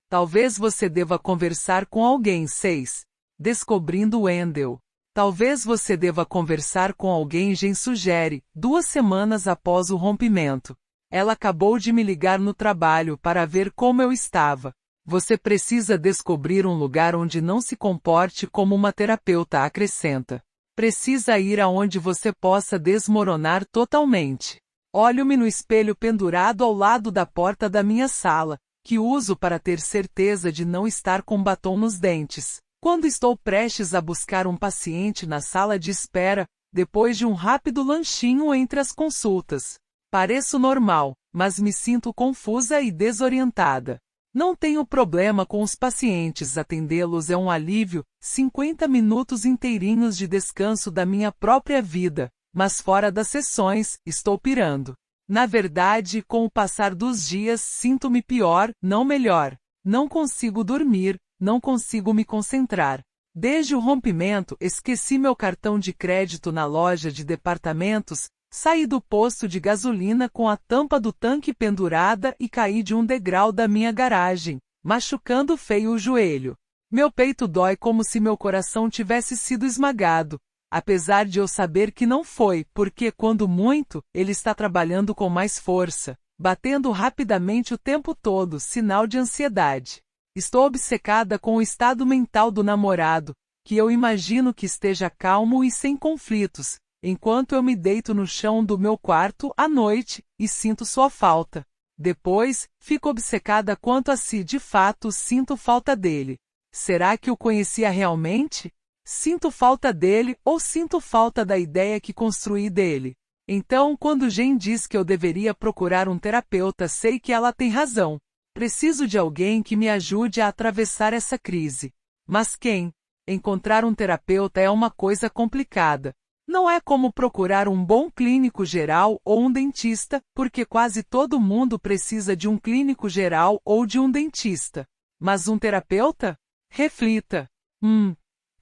Talvez você deva conversar com alguém. 6. Descobrindo Wendell. Talvez você deva conversar com alguém. Jen sugere, 2 semanas após o rompimento. Ela acabou de me ligar no trabalho para ver como eu estava. Você precisa descobrir um lugar onde não se comporte como uma terapeuta, acrescenta. Precisa ir aonde você possa desmoronar totalmente. Olho-me no espelho pendurado ao lado da porta da minha sala, que uso para ter certeza de não estar com batom nos dentes. Quando estou prestes a buscar um paciente na sala de espera, depois de um rápido lanchinho entre as consultas. Pareço normal, mas me sinto confusa e desorientada. Não tenho problema com os pacientes, atendê-los é um alívio, 50 minutos inteirinhos de descanso da minha própria vida, mas fora das sessões, estou pirando. Na verdade, com o passar dos dias, sinto-me pior, não melhor. Não consigo dormir, não consigo me concentrar. Desde o rompimento, esqueci meu cartão de crédito na loja de departamentos, saí do posto de gasolina com a tampa do tanque pendurada e caí de um degrau da minha garagem, machucando feio o joelho. Meu peito dói como se meu coração tivesse sido esmagado, apesar de eu saber que não foi, porque quando muito, ele está trabalhando com mais força, batendo rapidamente o tempo todo, sinal de ansiedade. Estou obcecada com o estado mental do namorado, que eu imagino que esteja calmo e sem conflitos, enquanto eu me deito no chão do meu quarto à noite e sinto sua falta. Depois, fico obcecada quanto a se de fato sinto falta dele. Será que o conhecia realmente? Sinto falta dele ou sinto falta da ideia que construí dele? Então, quando Jen diz que eu deveria procurar um terapeuta, sei que ela tem razão. Preciso de alguém que me ajude a atravessar essa crise. Mas quem? Encontrar um terapeuta é uma coisa complicada. Não é como procurar um bom clínico geral ou um dentista, porque quase todo mundo precisa de um clínico geral ou de um dentista. Mas um terapeuta? Reflita.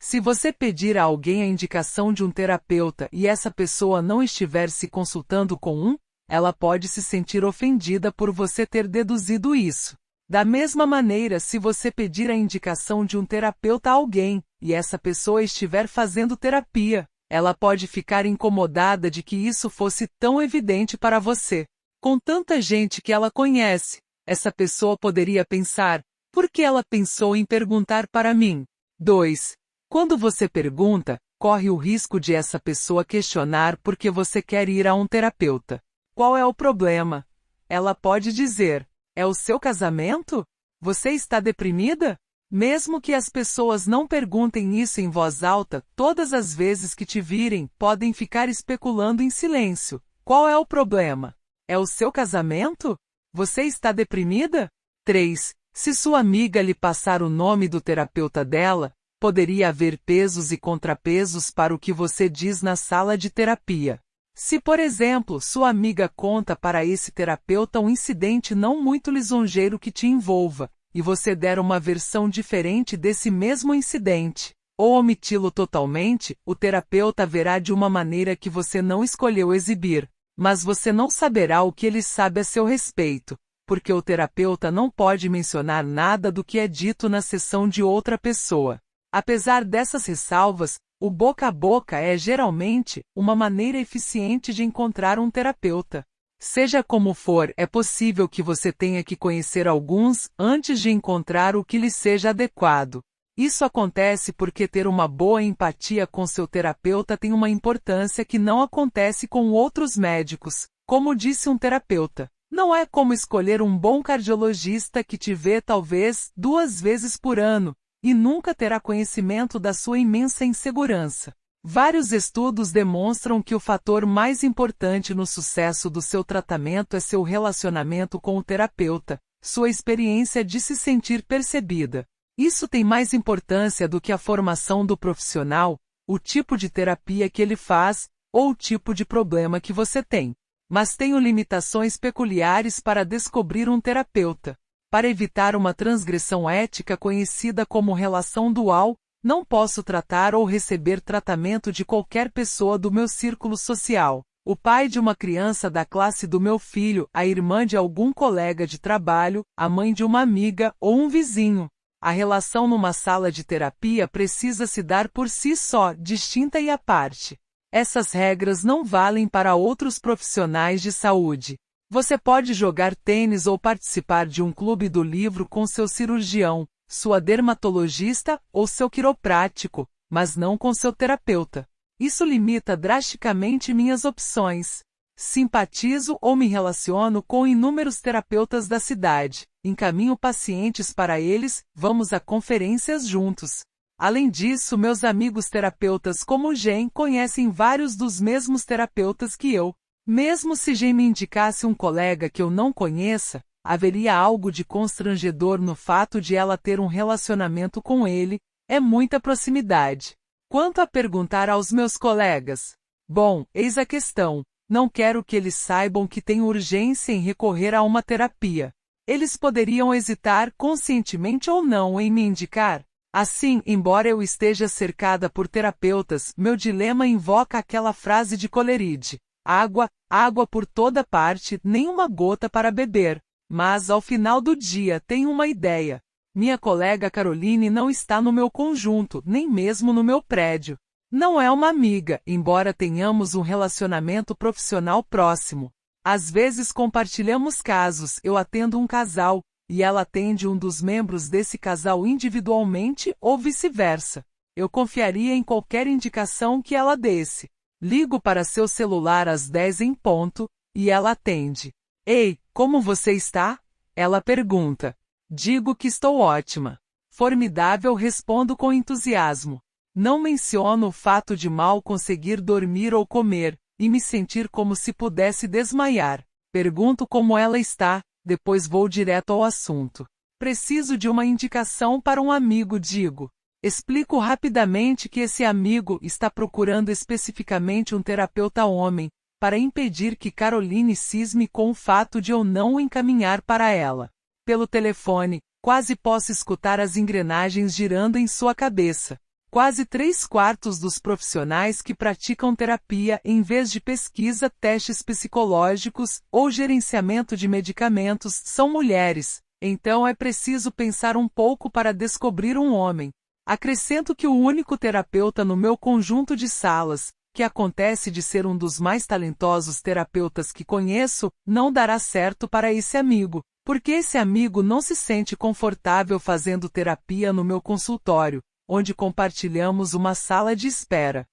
Se você pedir a alguém a indicação de um terapeuta e essa pessoa não estiver se consultando com um, ela pode se sentir ofendida por você ter deduzido isso. Da mesma maneira, se você pedir a indicação de um terapeuta a alguém, e essa pessoa estiver fazendo terapia, ela pode ficar incomodada de que isso fosse tão evidente para você. Com tanta gente que ela conhece, essa pessoa poderia pensar, por que ela pensou em perguntar para mim? 2. Quando você pergunta, corre o risco de essa pessoa questionar por que você quer ir a um terapeuta. Qual é o problema? Ela pode dizer, é o seu casamento? Você está deprimida? Mesmo que as pessoas não perguntem isso em voz alta, todas as vezes que te virem, podem ficar especulando em silêncio. Qual é o problema? É o seu casamento? Você está deprimida? 3. Se sua amiga lhe passar o nome do terapeuta dela, poderia haver pesos e contrapesos para o que você diz na sala de terapia. Se, por exemplo, sua amiga conta para esse terapeuta um incidente não muito lisonjeiro que te envolva, e você der uma versão diferente desse mesmo incidente, ou omiti-lo totalmente, o terapeuta verá de uma maneira que você não escolheu exibir, mas você não saberá o que ele sabe a seu respeito, porque o terapeuta não pode mencionar nada do que é dito na sessão de outra pessoa. Apesar dessas ressalvas, o boca a boca é geralmente uma maneira eficiente de encontrar um terapeuta. Seja como for, é possível que você tenha que conhecer alguns antes de encontrar o que lhe seja adequado. Isso acontece porque ter uma boa empatia com seu terapeuta tem uma importância que não acontece com outros médicos. Como disse um terapeuta, não é como escolher um bom cardiologista que te vê talvez 2 vezes por ano, e nunca terá conhecimento da sua imensa insegurança. Vários estudos demonstram que o fator mais importante no sucesso do seu tratamento é seu relacionamento com o terapeuta, sua experiência de se sentir percebida. Isso tem mais importância do que a formação do profissional, o tipo de terapia que ele faz, ou o tipo de problema que você tem. Mas tenho limitações peculiares para descobrir um terapeuta. Para evitar uma transgressão ética conhecida como relação dual, não posso tratar ou receber tratamento de qualquer pessoa do meu círculo social. O pai de uma criança da classe do meu filho, a irmã de algum colega de trabalho, a mãe de uma amiga ou um vizinho. A relação numa sala de terapia precisa se dar por si só, distinta e à parte. Essas regras não valem para outros profissionais de saúde. Você pode jogar tênis ou participar de um clube do livro com seu cirurgião, sua dermatologista ou seu quiroprático, mas não com seu terapeuta. Isso limita drasticamente minhas opções. Simpatizo ou me relaciono com inúmeros terapeutas da cidade, encaminho pacientes para eles, vamos a conferências juntos. Além disso, meus amigos terapeutas como Jen conhecem vários dos mesmos terapeutas que eu. Mesmo se Jen me indicasse um colega que eu não conheça, haveria algo de constrangedor no fato de ela ter um relacionamento com ele, é muita proximidade. Quanto a perguntar aos meus colegas, bom, eis a questão, não quero que eles saibam que tenho urgência em recorrer a uma terapia. Eles poderiam hesitar conscientemente ou não em me indicar. Assim, embora eu esteja cercada por terapeutas, meu dilema invoca aquela frase de Coleridge: água, água por toda parte, nem uma gota para beber. Mas, ao final do dia, tenho uma ideia. Minha colega Caroline não está no meu conjunto, nem mesmo no meu prédio. Não é uma amiga, embora tenhamos um relacionamento profissional próximo. Às vezes compartilhamos casos, eu atendo um casal, e ela atende um dos membros desse casal individualmente ou vice-versa. Eu confiaria em qualquer indicação que ela desse. Ligo para seu celular às 10 em ponto, e ela atende. Ei, como você está? Ela pergunta. Digo que estou ótima. Formidável, respondo com entusiasmo. Não menciono o fato de mal conseguir dormir ou comer, e me sentir como se pudesse desmaiar. Pergunto como ela está, depois vou direto ao assunto. Preciso de uma indicação para um amigo, digo. Explico rapidamente que esse amigo está procurando especificamente um terapeuta homem, para impedir que Caroline cisme com o fato de eu não o encaminhar para ela. Pelo telefone, quase posso escutar as engrenagens girando em sua cabeça. Quase 3/4 dos profissionais que praticam terapia em vez de pesquisa, testes psicológicos ou gerenciamento de medicamentos são mulheres, então é preciso pensar um pouco para descobrir um homem. Acrescento que o único terapeuta no meu conjunto de salas, que acontece de ser um dos mais talentosos terapeutas que conheço, não dará certo para esse amigo, porque esse amigo não se sente confortável fazendo terapia no meu consultório, onde compartilhamos uma sala de espera.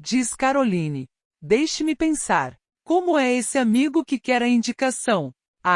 Diz Caroline. Deixe-me pensar. Como é esse amigo que quer a indicação?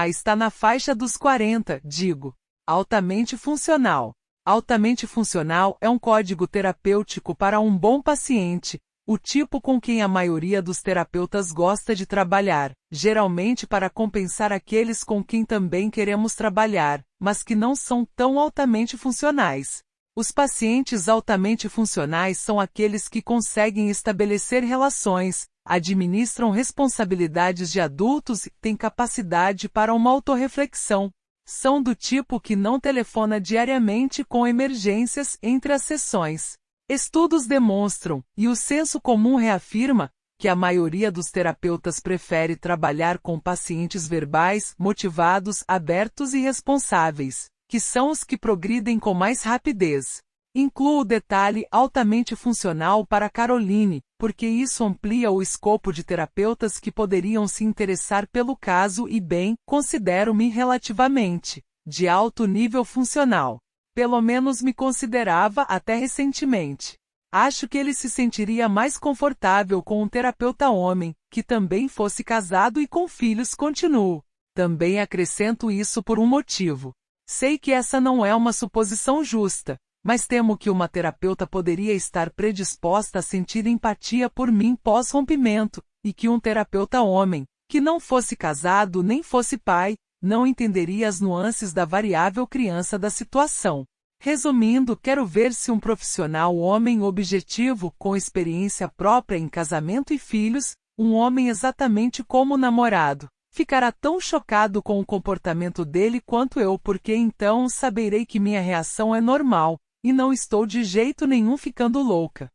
Está na faixa dos 40, digo. Altamente funcional. Altamente funcional é um código terapêutico para um bom paciente, o tipo com quem a maioria dos terapeutas gosta de trabalhar, geralmente para compensar aqueles com quem também queremos trabalhar, mas que não são tão altamente funcionais. Os pacientes altamente funcionais são aqueles que conseguem estabelecer relações, administram responsabilidades de adultos e têm capacidade para uma autorreflexão. São do tipo que não telefona diariamente com emergências entre as sessões. Estudos demonstram, e o senso comum reafirma, que a maioria dos terapeutas prefere trabalhar com pacientes verbais, motivados, abertos e responsáveis, que são os que progridem com mais rapidez. Incluo o detalhe altamente funcional para Caroline, porque isso amplia o escopo de terapeutas que poderiam se interessar pelo caso e considero-me relativamente de alto nível funcional. Pelo menos me considerava até recentemente. Acho que ele se sentiria mais confortável com um terapeuta homem, que também fosse casado e com filhos, continuo. Também acrescento isso por um motivo. Sei que essa não é uma suposição justa, mas temo que uma terapeuta poderia estar predisposta a sentir empatia por mim pós-rompimento, e que um terapeuta homem, que não fosse casado nem fosse pai, não entenderia as nuances da variável criança da situação. Resumindo, quero ver se um profissional homem objetivo, com experiência própria em casamento e filhos, um homem exatamente como o namorado, ficará tão chocado com o comportamento dele quanto eu, porque então saberei que minha reação é normal, e não estou de jeito nenhum ficando louca.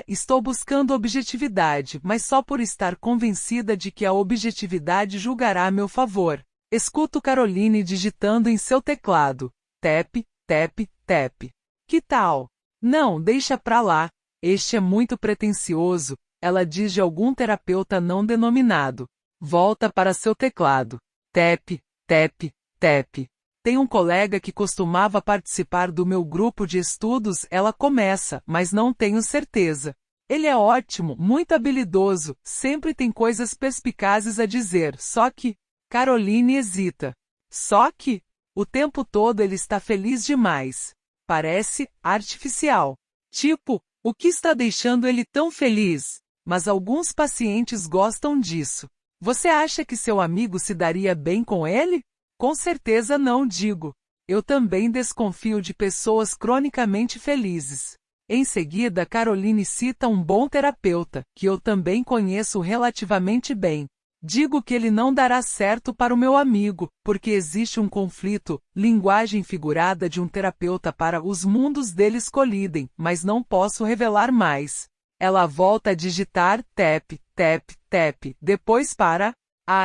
Estou buscando objetividade, mas só por estar convencida de que a objetividade julgará a meu favor. Escuto Caroline digitando em seu teclado. Tap, tap, tap. Que tal? Não, deixa pra lá. Este é muito pretensioso, ela diz de algum terapeuta não denominado. Volta para seu teclado. Tap, tap, tap. Tem um colega que costumava participar do meu grupo de estudos, ela começa, mas não tenho certeza. Ele é ótimo, muito habilidoso, sempre tem coisas perspicazes a dizer, só que... Caroline hesita. Só que... O tempo todo ele está feliz demais. Parece artificial. Tipo, o que está deixando ele tão feliz? Mas alguns pacientes gostam disso. Você acha que seu amigo se daria bem com ele? Com certeza não, digo. Eu também desconfio de pessoas cronicamente felizes. Em seguida, Caroline cita um bom terapeuta, que eu também conheço relativamente bem. Digo que ele não dará certo para o meu amigo, porque existe um conflito, linguagem figurada de um terapeuta para os mundos deles colidem, mas não posso revelar mais. Ela volta a digitar tap, tap, tap, depois para...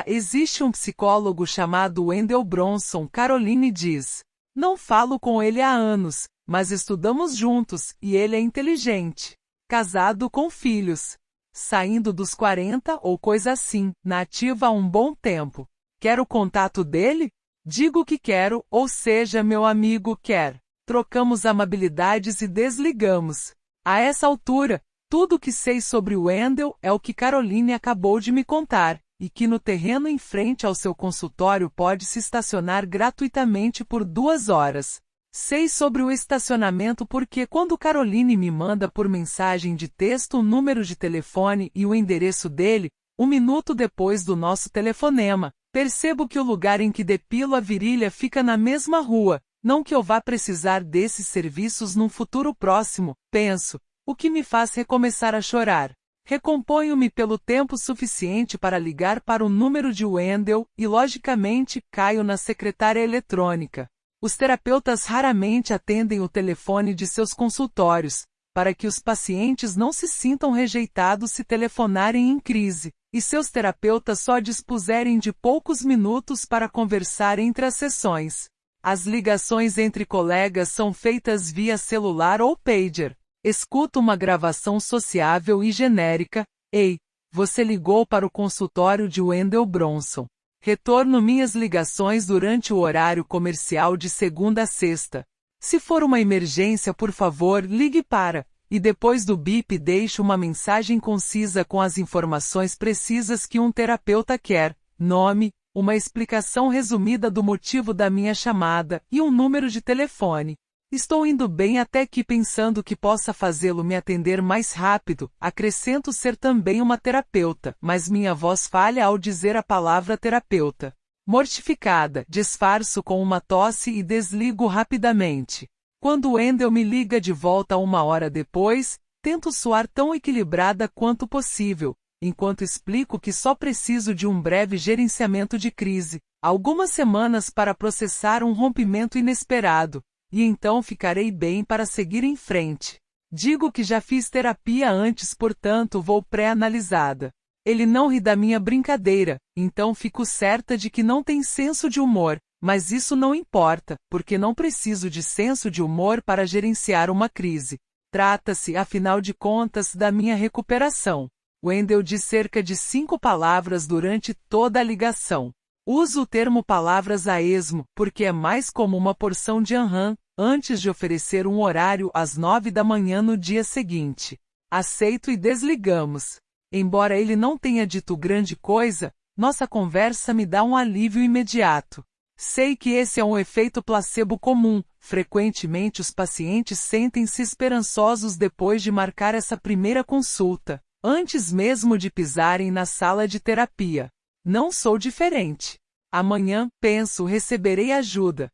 existe um psicólogo chamado Wendell Bronson, Caroline diz. Não falo com ele há anos, mas estudamos juntos, e ele é inteligente. Casado com filhos. Saindo dos 40 ou coisa assim, na ativa há um bom tempo. Quer o contato dele? Digo que quero, ou seja, meu amigo quer. Trocamos amabilidades e desligamos. A essa altura, tudo o que sei sobre o Wendell é o que Caroline acabou de me contar, e que no terreno em frente ao seu consultório pode se estacionar gratuitamente por 2 horas. Sei sobre o estacionamento porque quando Caroline me manda por mensagem de texto o número de telefone e o endereço dele, 1 minuto depois do nosso telefonema, percebo que o lugar em que depilo a virilha fica na mesma rua, não que eu vá precisar desses serviços num futuro próximo, penso, o que me faz recomeçar a chorar. Recomponho-me pelo tempo suficiente para ligar para o número de Wendell e, logicamente, caio na secretária eletrônica. Os terapeutas raramente atendem o telefone de seus consultórios, para que os pacientes não se sintam rejeitados se telefonarem em crise, e seus terapeutas só dispuserem de poucos minutos para conversar entre as sessões. As ligações entre colegas são feitas via celular ou pager. Escuto uma gravação sociável e genérica. Ei, você ligou para o consultório de Wendell Bronson. Retorno minhas ligações durante o horário comercial de segunda a sexta. Se for uma emergência, por favor, ligue para... E depois do bip deixo uma mensagem concisa com as informações precisas que um terapeuta quer. Nome, uma explicação resumida do motivo da minha chamada e um número de telefone. Estou indo bem até que pensando que possa fazê-lo me atender mais rápido, acrescento ser também uma terapeuta, mas minha voz falha ao dizer a palavra terapeuta. Mortificada, disfarço com uma tosse e desligo rapidamente. Quando Wendell me liga de volta 1 hora depois, tento soar tão equilibrada quanto possível, enquanto explico que só preciso de um breve gerenciamento de crise, algumas semanas para processar um rompimento inesperado. E então ficarei bem para seguir em frente. Digo que já fiz terapia antes, portanto vou pré-analisada. Ele não ri da minha brincadeira, então fico certa de que não tem senso de humor, mas isso não importa, porque não preciso de senso de humor para gerenciar uma crise. Trata-se, afinal de contas, da minha recuperação. Wendell diz cerca de 5 palavras durante toda a ligação. Uso o termo palavras a esmo, porque é mais como uma porção de aham, antes de oferecer um horário às 9 da manhã no dia seguinte. Aceito e desligamos. Embora ele não tenha dito grande coisa, nossa conversa me dá um alívio imediato. Sei que esse é um efeito placebo comum. Frequentemente os pacientes sentem-se esperançosos depois de marcar essa primeira consulta, antes mesmo de pisarem na sala de terapia. Não sou diferente. Amanhã, penso, receberei ajuda.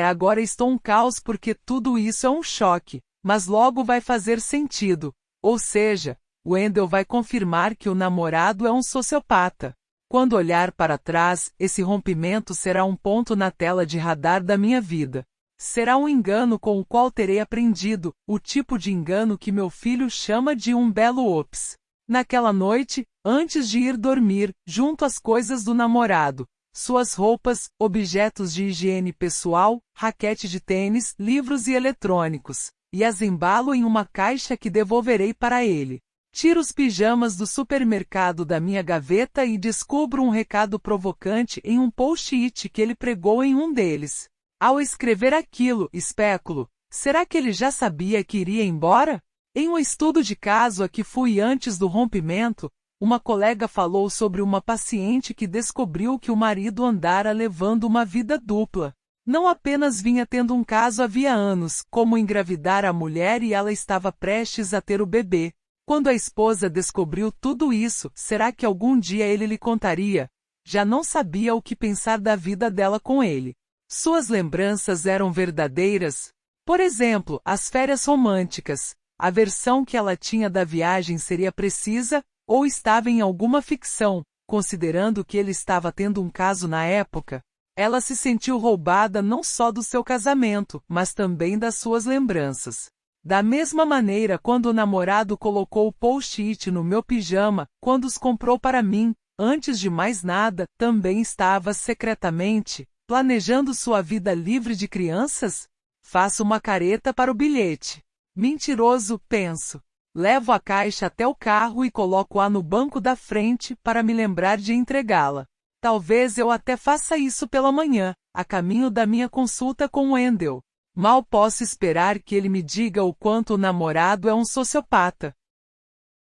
Agora estou um caos porque tudo isso é um choque, mas logo vai fazer sentido. Ou seja, Wendell vai confirmar que o namorado é um sociopata. Quando olhar para trás, esse rompimento será um ponto na tela de radar da minha vida. Será um engano com o qual terei aprendido, o tipo de engano que meu filho chama de um belo ops. Naquela noite, antes de ir dormir, junto às coisas do namorado, suas roupas, objetos de higiene pessoal, raquete de tênis, livros e eletrônicos, e as embalo em uma caixa que devolverei para ele. Tiro os pijamas do supermercado da minha gaveta e descubro um recado provocante em um post-it que ele pregou em um deles. Ao escrever aquilo, especulo, será que ele já sabia que iria embora? Em um estudo de caso a que fui antes do rompimento, uma colega falou sobre uma paciente que descobriu que o marido andara levando uma vida dupla. Não apenas vinha tendo um caso havia anos, como engravidar a mulher e ela estava prestes a ter o bebê. Quando a esposa descobriu tudo isso, será que algum dia ele lhe contaria? Já não sabia o que pensar da vida dela com ele. Suas lembranças eram verdadeiras? Por exemplo, as férias românticas. A versão que ela tinha da viagem seria precisa, ou estava em alguma ficção, considerando que ele estava tendo um caso na época? Ela se sentiu roubada não só do seu casamento, mas também das suas lembranças. Da mesma maneira, quando o namorado colocou o post-it no meu pijama, quando os comprou para mim, antes de mais nada, também estava secretamente planejando sua vida livre de crianças? Faço uma careta para o bilhete. Mentiroso, penso. Levo a caixa até o carro e coloco-a no banco da frente para me lembrar de entregá-la. Talvez eu até faça isso pela manhã, a caminho da minha consulta com Wendell. Mal posso esperar que ele me diga o quanto o namorado é um sociopata.